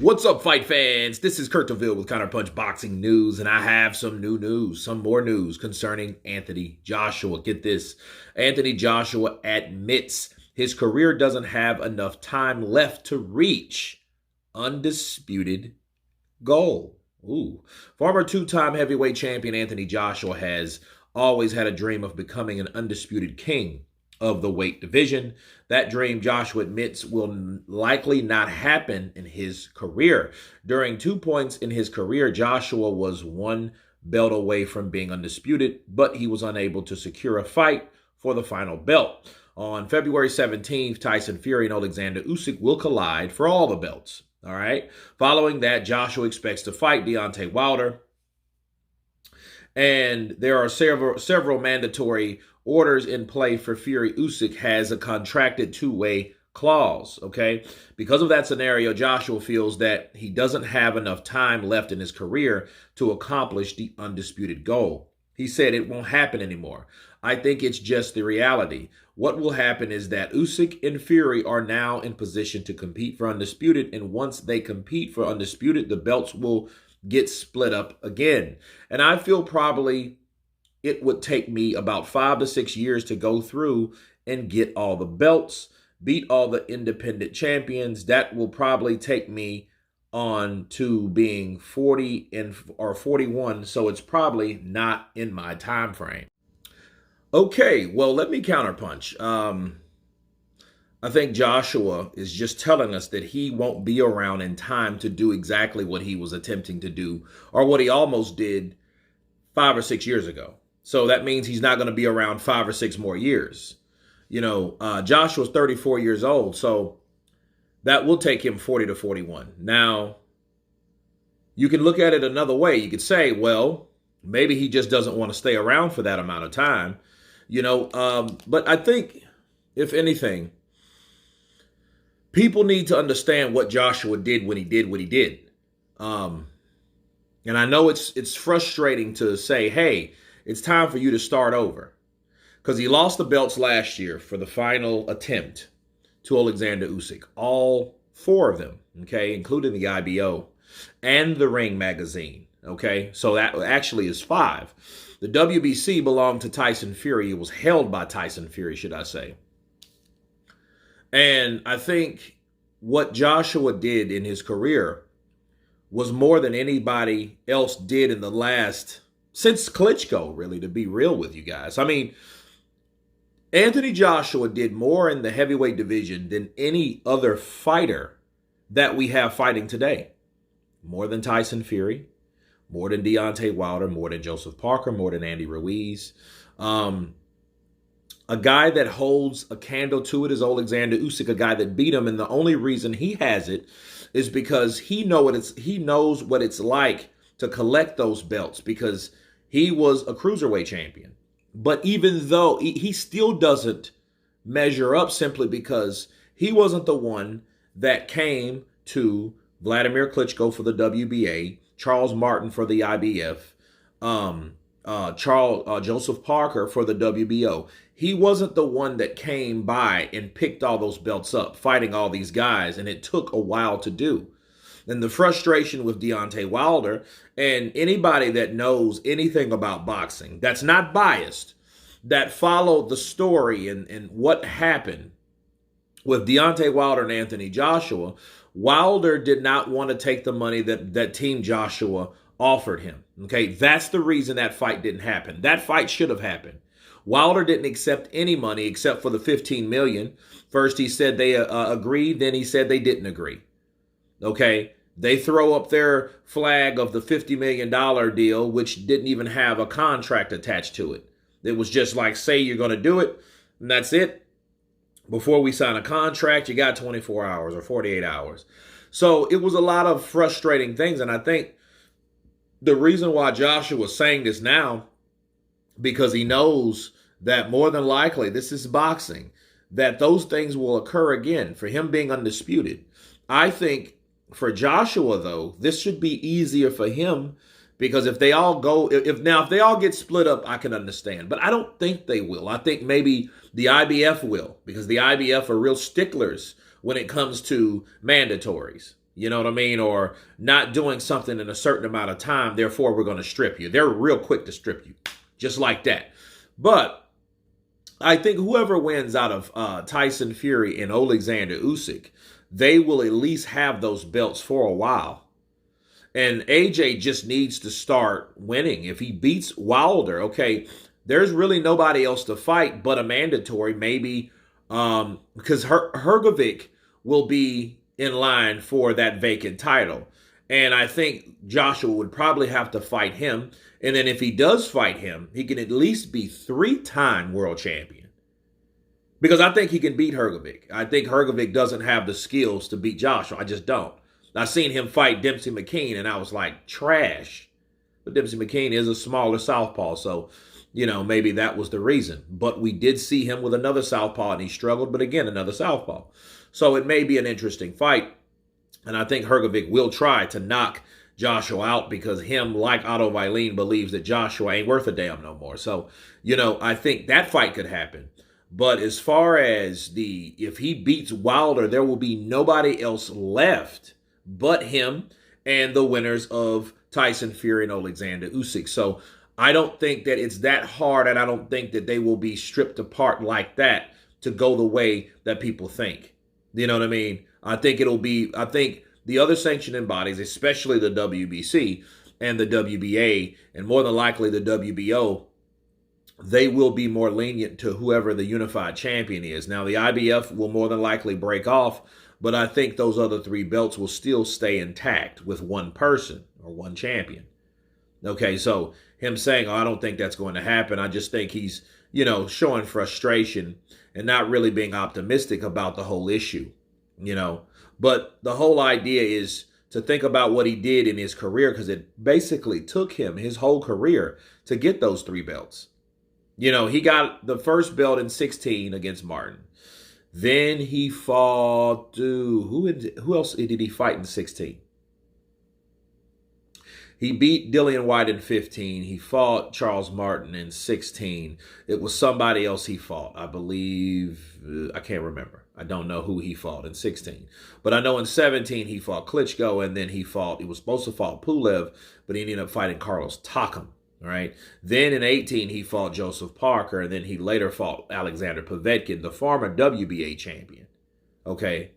What's up, fight fans? This is Kurt DeVille with Counterpunch Boxing News, and I have some more news concerning Anthony Joshua. Get this. Anthony Joshua admits his career doesn't have enough time left to reach undisputed goal. Former two-time heavyweight champion Anthony Joshua has always had a dream of becoming an undisputed king of the weight division. That dream, Joshua admits, will likely not happen in his career. During 2 points in his career, Joshua was one belt away from being undisputed, but he was unable to secure a fight for the final belt. On February 17th, Tyson Fury and Alexander Usyk will collide for all the belts. All right. Following that, Joshua expects to fight Deontay Wilder. And there are several mandatory orders in play for Fury. Usyk has a contracted two-way clause, okay? Because of that scenario, Joshua feels that he doesn't have enough time left in his career to accomplish the undisputed goal. He said it won't happen anymore. I think it's just the reality. What will happen is that Usyk and Fury are now in position to compete for undisputed, and once they compete for undisputed, the belts will get split up again. And I feel probably it would take me about 5 to 6 years to go through and get all the belts, beat all the independent champions. That will probably take me on to being 40 or 41, so it's probably not in my time frame. Okay, well, let me counterpunch. I think Joshua is just telling us that he won't be around in time to do exactly what he was attempting to do, or what he almost did 5 or 6 years ago. So that means he's not going to be around 5 or 6 more years. You know, Joshua's 34 years old, so that will take him 40 to 41. Now, you can look at it another way. You could say, well, maybe he just doesn't want to stay around for that amount of time. You know, but I think, if anything, people need to understand what Joshua did when he did what he did. And I know it's frustrating to say, hey, it's time for you to start over. Because he lost the belts last year for the final attempt to Alexander Usyk. All 4 of them, okay, including the IBO and the Ring magazine, okay? So that actually is 5. The WBC belonged to Tyson Fury. It was held by Tyson Fury, should I say. And I think what Joshua did in his career was more than anybody else did in the last, since Klitschko, really, to be real with you guys. I mean, Anthony Joshua did more in the heavyweight division than any other fighter that we have fighting today. More than Tyson Fury, more than Deontay Wilder, more than Joseph Parker, more than Andy Ruiz. A guy that holds a candle to it is Alexander Usyk, a guy that beat him, and the only reason he has it is because he knows what it's like to collect those belts, because he was a cruiserweight champion. But even though he still doesn't measure up, simply because he wasn't the one that came to Vladimir Klitschko for the WBA, Charles Martin for the IBF, Joseph Parker for the WBO. He wasn't the one that came by and picked all those belts up, fighting all these guys, and it took a while to do. And the frustration with Deontay Wilder, and anybody that knows anything about boxing, that's not biased, that followed the story and what happened with Deontay Wilder and Anthony Joshua, Wilder did not want to take the money that Team Joshua offered him. Okay, that's the reason that fight didn't happen. That fight should have happened. Wilder didn't accept any money except for the $15 million. First, he said they agreed. Then he said they didn't agree. Okay, they throw up their flag of the $50 million deal, which didn't even have a contract attached to it. It was just like, say you're going to do it, and that's it. Before we sign a contract, you got 24 hours or 48 hours. So it was a lot of frustrating things. And I think the reason why Joshua was saying this now, because he knows that more than likely, this is boxing, that those things will occur again for him being undisputed. I think for Joshua, though, this should be easier for him, because if they all go, if they all get split up, I can understand. But I don't think they will. I think maybe the IBF will, because the IBF are real sticklers when it comes to mandatories. You know what I mean? Or not doing something in a certain amount of time, therefore we're going to strip you. They're real quick to strip you, just like that. But I think whoever wins out of Tyson Fury and Alexander Usyk, they will at least have those belts for a while. And AJ just needs to start winning. If he beats Wilder, okay, there's really nobody else to fight but a mandatory, maybe, because Hergovic will be in line for that vacant title. And I think Joshua would probably have to fight him. And then if he does fight him, he can at least be 3-time world champion. Because I think he can beat Hergovic. I think Hergovic doesn't have the skills to beat Joshua. I just don't. I seen him fight Dempsey McKean, and I was like, trash. But Dempsey McKean is a smaller southpaw, so, you know, maybe that was the reason. But we did see him with another southpaw, and he struggled, but again, another southpaw. So it may be an interesting fight, and I think Hergovic will try to knock Joshua out because him, like Otto Wallin, believes that Joshua ain't worth a damn no more. So, you know, I think that fight could happen. But as far as if he beats Wilder, there will be nobody else left but him and the winners of Tyson Fury and Alexander Usyk. So I don't think that it's that hard, and I don't think that they will be stripped apart like that to go the way that people think. You know what I mean? I think the other sanctioning bodies, especially the WBC and the WBA, and more than likely the WBO, they will be more lenient to whoever the unified champion is. Now, the IBF will more than likely break off, but I think those other 3 belts will still stay intact with one person or one champion. Okay, so him saying, oh, I don't think that's going to happen. I just think he's, you know, showing frustration and not really being optimistic about the whole issue, you know. But the whole idea is to think about what he did in his career, because it basically took him his whole career to get those 3 belts. You know, he got the first belt in 16 against Martin. Then he fought, who else did he fight in 16? He beat Dillian White in 15. He fought Charles Martin in 16. It was somebody else he fought. I believe, I can't remember. I don't know who he fought in 16. But I know in 17 he fought Klitschko, and then he was supposed to fight Pulev, but he ended up fighting Carlos Takam. Right. Then in 18, he fought Joseph Parker, and then he later fought Alexander Povetkin, the former WBA champion. Okay.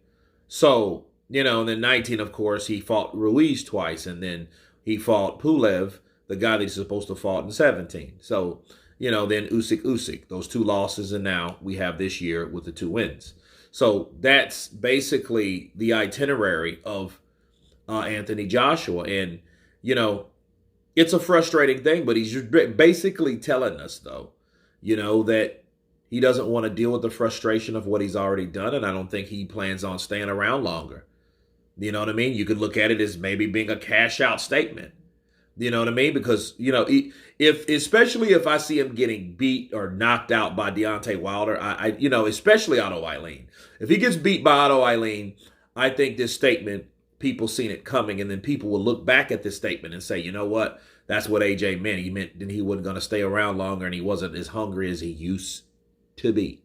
So, you know, and then 19, of course, he fought Ruiz twice, and then he fought Pulev, the guy that he's supposed to fight in 17. So, you know, then Usyk, those 2 losses, and now we have this year with the 2 wins. So that's basically the itinerary of Anthony Joshua. And, you know, it's a frustrating thing, but he's basically telling us, though, you know, that he doesn't want to deal with the frustration of what he's already done, and I don't think he plans on staying around longer. You know what I mean? You could look at it as maybe being a cash-out statement. You know what I mean? Because, you know, especially if I see him getting beat or knocked out by Deontay Wilder, you know, especially Otto Wallin. If he gets beat by Otto Wallin, I think this statement, people seen it coming, and then people will look back at this statement and say, you know what? That's what AJ meant. He meant that he wasn't going to stay around longer, and he wasn't as hungry as he used to be.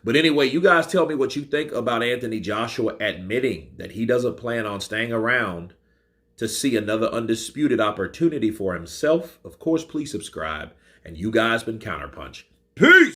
But anyway, you guys tell me what you think about Anthony Joshua admitting that he doesn't plan on staying around to see another undisputed opportunity for himself. Of course, please subscribe. And you guys been Counterpunch. Peace!